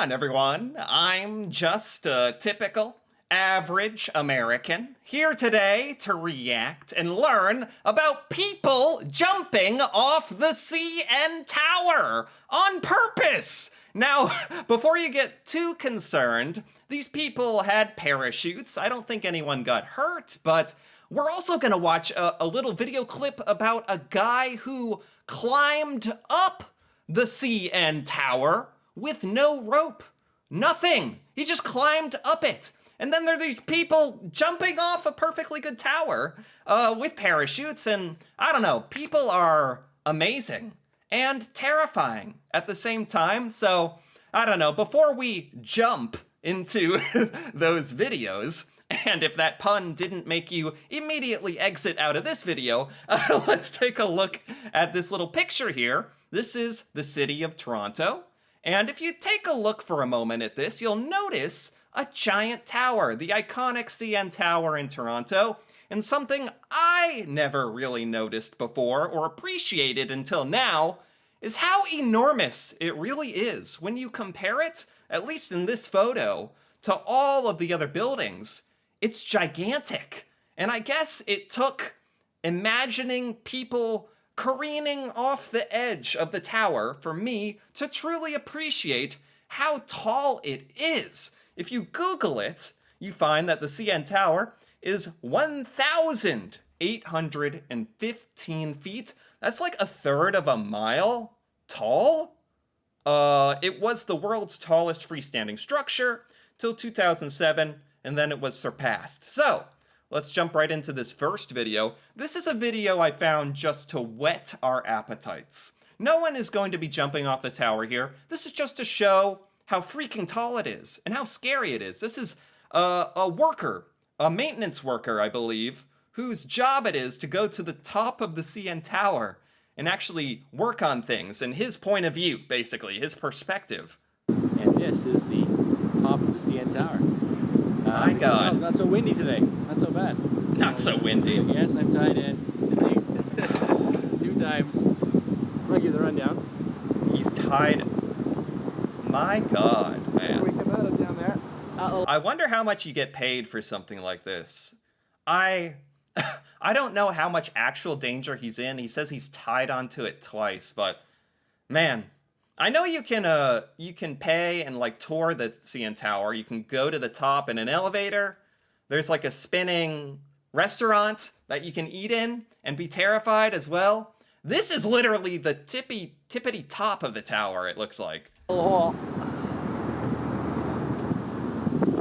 on, everyone? I'm just a typical, average American, here today to react and learn about people jumping off the CN Tower on purpose. Now, before you get too concerned, these people had parachutes. I don't think anyone got hurt, but we're also gonna watch a little video clip about a guy who climbed up the CN Tower with no rope. Nothing. He just climbed up it. And then there are these people jumping off a perfectly good tower with parachutes, and I don't know, people are amazing and terrifying at the same time. So, I don't know, before we jump into those videos, and if that pun didn't make you immediately exit out of this video, let's take a look at this little picture here. This is the city of Toronto. And if you take a look for a moment at this, you'll notice a giant tower, the iconic CN Tower in Toronto, and something I never really noticed before or appreciated until now is how enormous it really is when you compare it, at least in this photo, to all of the other buildings. It's gigantic. And I guess it took imagining people careening off the edge of the tower for me to truly appreciate how tall it is. If you Google it, you find that the CN Tower is 1,815 feet. That's like a third of a mile tall. It was the world's tallest freestanding structure till 2007, and then it was surpassed. So, let's jump right into this first video. This is a video I found just to whet our appetites. No one is going to be jumping off the tower here. This is just to show how freaking tall it is and how scary it is. This is a worker, a maintenance worker, I believe, whose job it is to go to the top of the CN Tower and actually work on things, and his point of view, basically, his perspective. And this is the top of the CN Tower. My God. Not so windy today. Not so bad. Not so windy. Yes, I'm tied in. 2 times. I'll give the rundown. He's tied. My God, man. We come out of down there. Uh-oh. I wonder how much you get paid for something like this. I don't know how much actual danger he's in. He says he's tied onto it twice, but man, I know you can pay and like tour the CN Tower. You can go to the top in an elevator. There's like a spinning restaurant that you can eat in and be terrified as well. This is literally the tippity top of the tower, it looks like. Oh.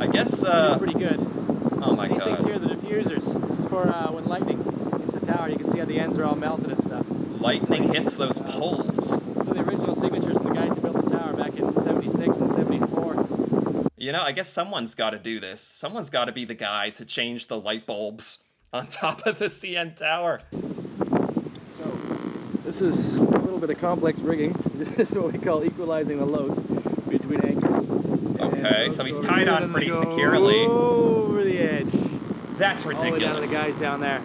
I guess, pretty good. Oh my These God. things here, the diffusers. This is for when lightning hits the tower. You can see how the ends are all melted and stuff. Lightning hits those poles. So the original signatures from the guys who built the tower back in 76 and 74. You know, I guess someone's got to do this. Someone's got to be the guy to change the light bulbs on top of the CN Tower. So, this is a little bit of complex rigging. This is what we call equalizing the loads between anchors. Okay, so he's tied on pretty securely. Over the edge. That's All the way down to ridiculous. the guys down there.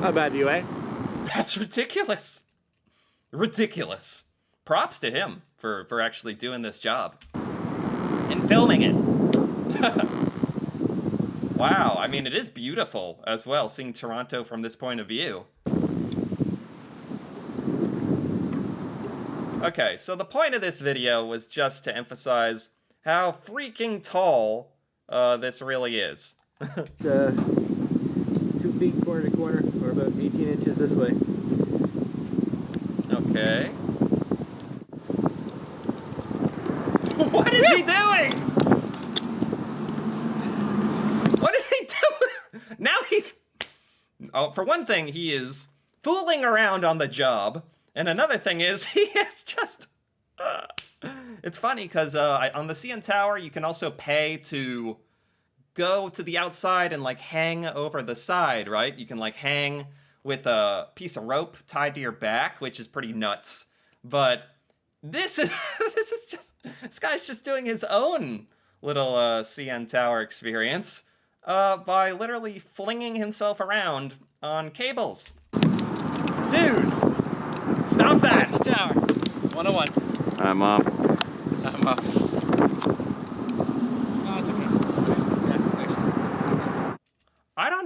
Not a bad view, eh? That's ridiculous. Ridiculous. Props to him for actually doing this job. And filming it. Wow, I mean, it is beautiful as well, seeing Toronto from this point of view. Okay, so the point of this video was just to emphasize how freaking tall this really is. 2 feet corner to corner, or about 18 inches this way. Okay. What is he doing? What is he doing? Now he's... Oh, for one thing, he is fooling around on the job. And another thing is, he is just... It's funny, because on the CN Tower, you can also pay to go to the outside and, like, hang over the side, right? You can, like, hang with a piece of rope tied to your back, which is pretty nuts. But this is this guy's just doing his own little CN Tower experience by literally flinging himself around on cables. Dude, stop that! Tower, 101. I'm off. I'm off.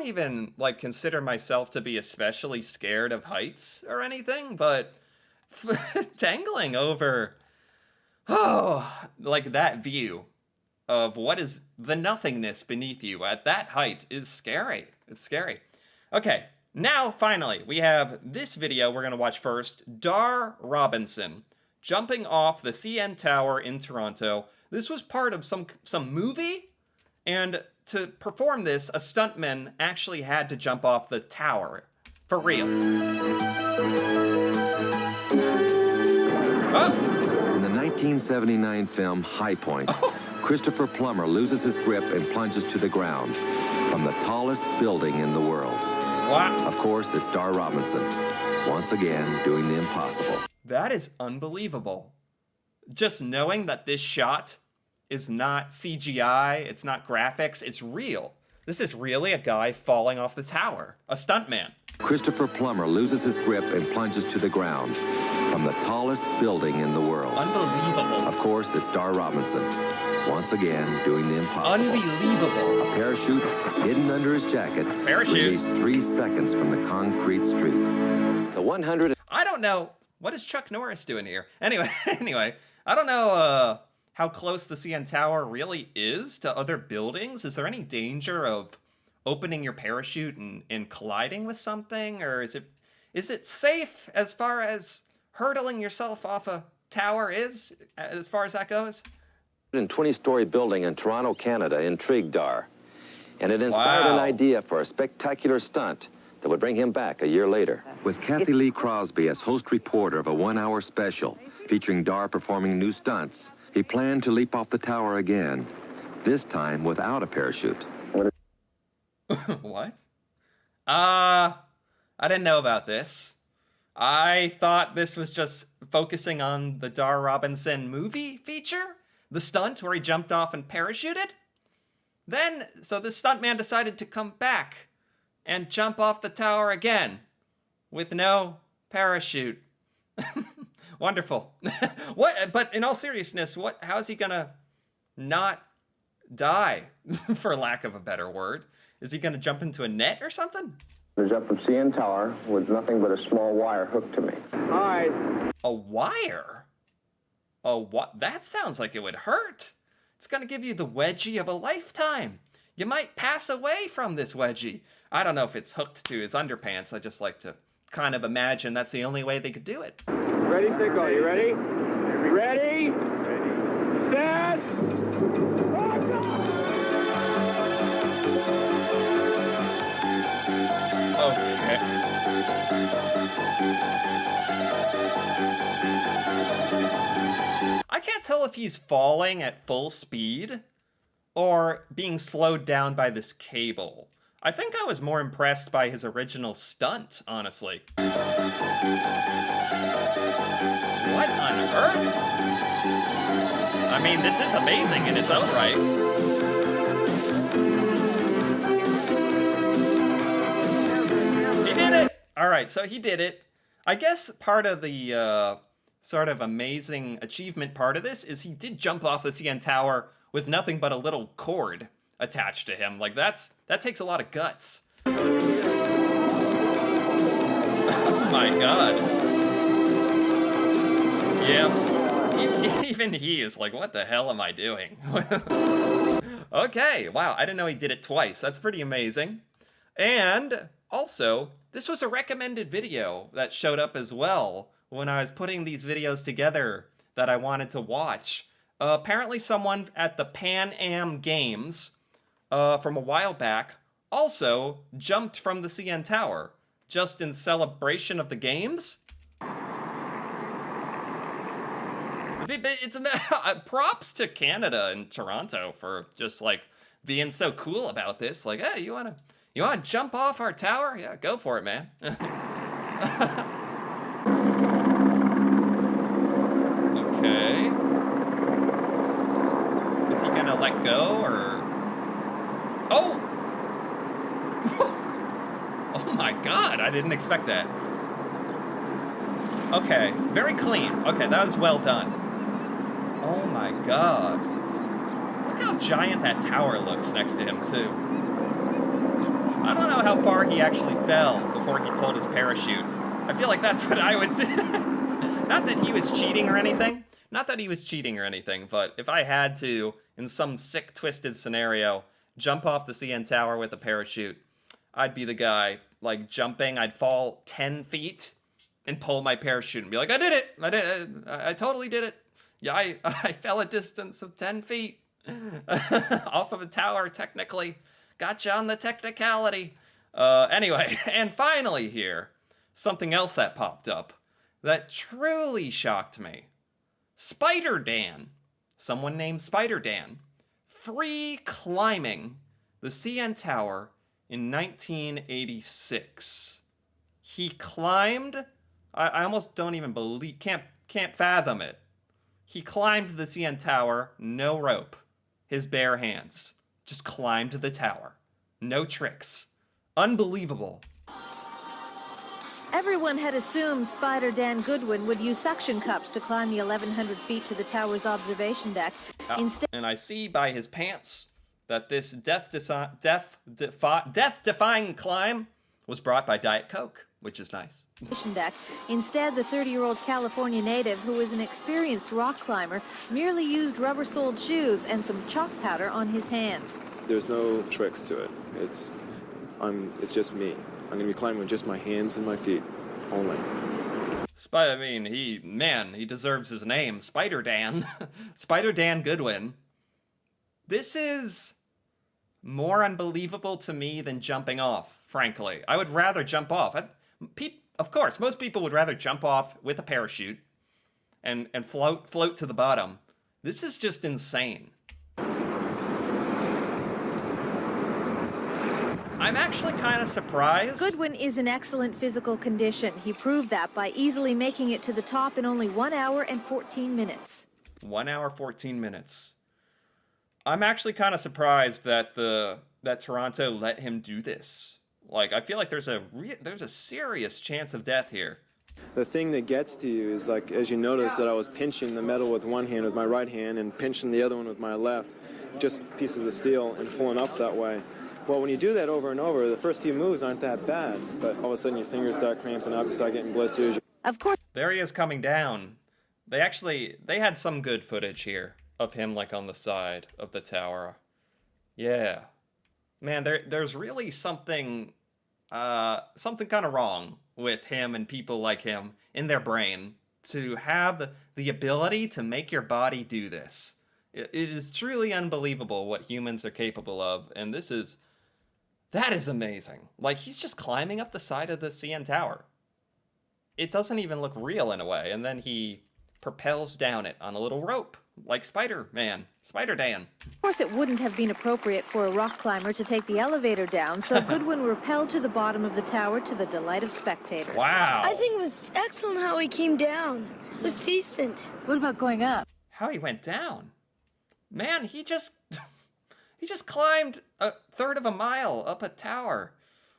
don't even, like, consider myself to be especially scared of heights or anything, but dangling over, oh, like that view of what is the nothingness beneath you at that height is scary. It's scary. Okay, now finally, we have this video we're going to watch first. Dar Robinson jumping off the CN Tower in Toronto. This was part of some movie, and to perform this, a stuntman actually had to jump off the tower. For real. Oh! In the 1979 film High Point, Christopher Plummer loses his grip and plunges to the ground from the tallest building in the world. Wow. Of course, it's Dar Robinson, once again doing the impossible. That is unbelievable. Just knowing that this shot is not CGI, it's not graphics, it's real. This is really a guy falling off the tower, a stuntman. Christopher Plummer loses his grip and plunges to the ground from the tallest building in the world. Unbelievable. Of course, it's Dar Robinson, once again doing the impossible. Unbelievable. A parachute hidden under his jacket, Parachute. released 3 seconds from the concrete street. The 100... I don't know. What is Chuck Norris doing here? Anyway, I don't know how close the CN Tower really is to other buildings. Is there any danger of opening your parachute and colliding with something? Or is it safe as far as hurtling yourself off a tower is, as far as that goes? 120-story building in Toronto, Canada, intrigued Dar. And it inspired an idea for a spectacular stunt that would bring him back a year later. With Kathy Lee Crosby as host reporter of a 1-hour special featuring Dar performing new stunts, he planned to leap off the tower again, this time without a parachute. What? I didn't know about this. I thought this was just focusing on the Dar Robinson movie feature, the stunt where he jumped off and parachuted. Then, so the stuntman decided to come back and jump off the tower again with no parachute. Wonderful. What? But in all seriousness, how is he gonna not die, for lack of a better word? Is he gonna jump into a net or something? I was up from CN Tower with nothing but a small wire hooked to me. Hi. A wire? That sounds like it would hurt. It's gonna give you the wedgie of a lifetime. You might pass away from this wedgie. I don't know if it's hooked to his underpants. I just like to kind of imagine that's the only way they could do it. Ready, set, go. You ready? Ready? Set. Okay. I can't tell if he's falling at full speed or being slowed down by this cable. I think I was more impressed by his original stunt, honestly. What on earth? I mean, this is amazing in its own right. He did it! Alright, so he did it. I guess part of the sort of amazing achievement part of this is he did jump off the CN Tower with nothing but a little cord attached to him. Like, that takes a lot of guts. Oh my god. Yeah. Even he is like, what the hell am I doing? Okay, wow, I didn't know he did it twice. That's pretty amazing. And also, this was a recommended video that showed up as well when I was putting these videos together that I wanted to watch. Apparently someone at the Pan Am Games from a while back also jumped from the CN Tower just in celebration of the games. It's props to Canada and Toronto for just like being so cool about this. Like, hey, you wanna jump off our tower? Yeah, go for it, man. Okay. Is he gonna let go or? Oh! Oh my god, I didn't expect that. Okay, very clean. Okay, that was well done. Oh my god. Look how giant that tower looks next to him, too. I don't know how far he actually fell before he pulled his parachute. I feel like that's what I would do. Not that he was cheating or anything. Not that he was cheating or anything, but if I had to, in some sick, twisted scenario, jump off the CN Tower with a parachute, I'd be the guy, like, jumping. I'd fall 10 feet and pull my parachute and be like, I did it! I totally did it. Yeah, I fell a distance of 10 feet off of a tower, technically. Gotcha on the technicality. Anyway, and finally here, something else that popped up that truly shocked me. Spider Dan, someone named Spider Dan, free climbing the CN Tower in 1986. He climbed, I almost don't even believe, can't fathom it. He climbed the CN Tower, no rope, his bare hands. Just climbed the tower. No tricks. Unbelievable. Everyone had assumed Spider Dan Goodwin would use suction cups to climb the 1,100 feet to the tower's observation deck. Instead, And I see by his pants that this death-defying climb was brought by Diet Coke, which is nice. deck. Instead, the 30-year-old California native, who is an experienced rock climber, merely used rubber-soled shoes and some chalk powder on his hands. There's no tricks to it. It's just me. I'm gonna be climbing with just my hands and my feet only. He deserves his name, Spider Dan. Spider Dan Goodwin. This is more unbelievable to me than jumping off, frankly. I would rather jump off. Of course, most people would rather jump off with a parachute and float to the bottom. This is just insane. I'm actually kind of surprised. Goodwin is in excellent physical condition. He proved that by easily making it to the top in only 1 hour and 14 minutes. 1 hour, 14 minutes. I'm actually kind of surprised that Toronto let him do this. Like, I feel like there's a serious chance of death here. The thing that gets to you is, like, as you notice that I was pinching the metal with one hand with my right hand and pinching the other one with my left, just pieces of steel and pulling up that way. Well, when you do that over and over, the first few moves aren't that bad, but all of a sudden your fingers start cramping up, you start getting blisters. Of course. There he is coming down. They had some good footage here of him, like, on the side of the tower. Yeah. Man, there's really something kind of wrong with him and people like him in their brain to have the ability to make your body do this. It is truly unbelievable what humans are capable of, and that is amazing. Like, he's just climbing up the side of the CN Tower. It doesn't even look real in a way, and then he propels down it on a little rope, like Spider-Man, Spider Dan. Of course, it wouldn't have been appropriate for a rock climber to take the elevator down, so Goodwin rappelled to the bottom of the tower to the delight of spectators. Wow. I think it was excellent how he came down. It was decent. What about going up? How he went down? Man, he just climbed a third of a mile up a tower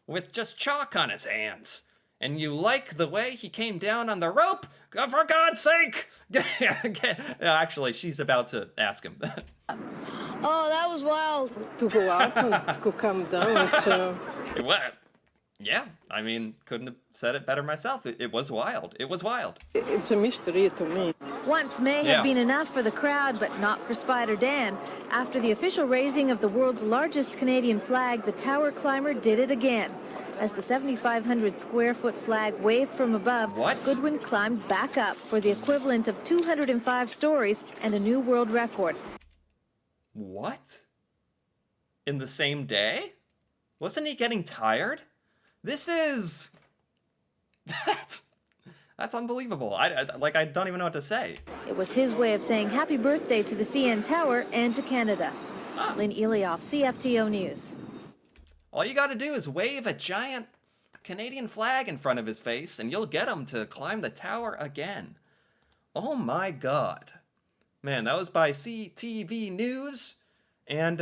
with just chalk on his hands. And you like the way he came down on the rope? For God's sake! Actually, she's about to ask him. Oh, that was wild. To go up and to come down, What? Yeah, I mean, couldn't have said it better myself. It was wild. It was wild. it's a mystery to me. Once may have been enough for the crowd, but not for Spider Dan. After the official raising of the world's largest Canadian flag, the tower climber did it again. As the 7,500 square foot flag waved from above, Goodwin climbed back up for the equivalent of 205 stories and a new world record. What? In the same day? Wasn't he getting tired? This is... That's unbelievable. I don't even know what to say. It was his way of saying happy birthday to the CN Tower and to Canada. Lynn Elioff, CFTO News. All you gotta do is wave a giant Canadian flag in front of his face and you'll get him to climb the tower again. Oh my God. Man, that was by CTV News. And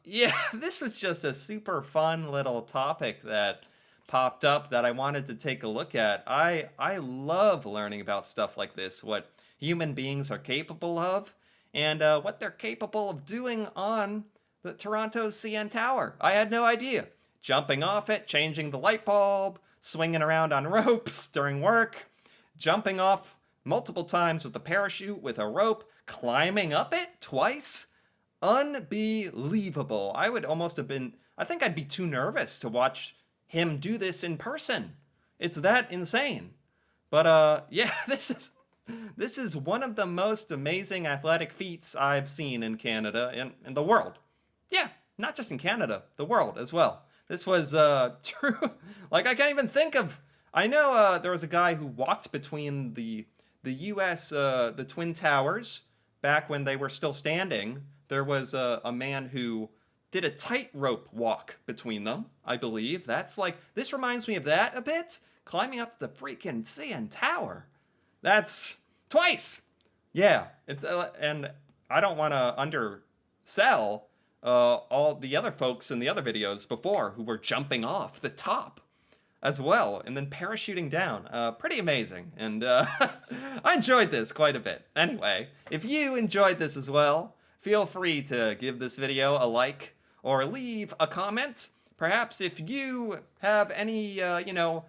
yeah, this was just a super fun little topic that popped up that I wanted to take a look at. I love learning about stuff like this, what human beings are capable of, and what they're capable of doing on the Toronto CN Tower. I had no idea. jumping off it, changing the light bulb, swinging around on ropes during work, jumping off multiple times with a parachute with a rope, climbing up it twice. Unbelievable. I think I'd be too nervous to watch him do this in person. It's that insane. But yeah, this is one of the most amazing athletic feats I've seen in Canada, in the world. Yeah, not just in Canada, the world as well. This was true. Like, I can't even think of... I know there was a guy who walked between the U.S., the Twin Towers, back when they were still standing. There was a man who did a tightrope walk between them, I believe. This reminds me of that a bit. Climbing up the freaking CN Tower. That's twice. Yeah, and I don't want to undersell all the other folks in the other videos before who were jumping off the top as well and then parachuting down. Pretty amazing, and I enjoyed this quite a bit. Anyway, if you enjoyed this as well, feel free to give this video a like or leave a comment. Perhaps if you have any,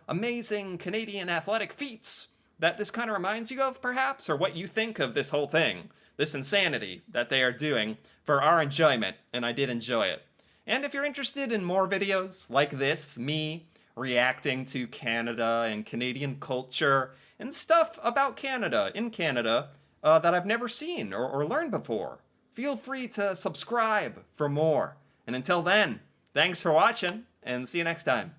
amazing Canadian athletic feats that this kind of reminds you of, perhaps, or what you think of this whole thing, this insanity that they are doing for our enjoyment, and I did enjoy it. And if you're interested in more videos like this, me reacting to Canada and Canadian culture and stuff about Canada, in Canada, that I've never seen or learned before, feel free to subscribe for more. And until then, thanks for watching, and see you next time.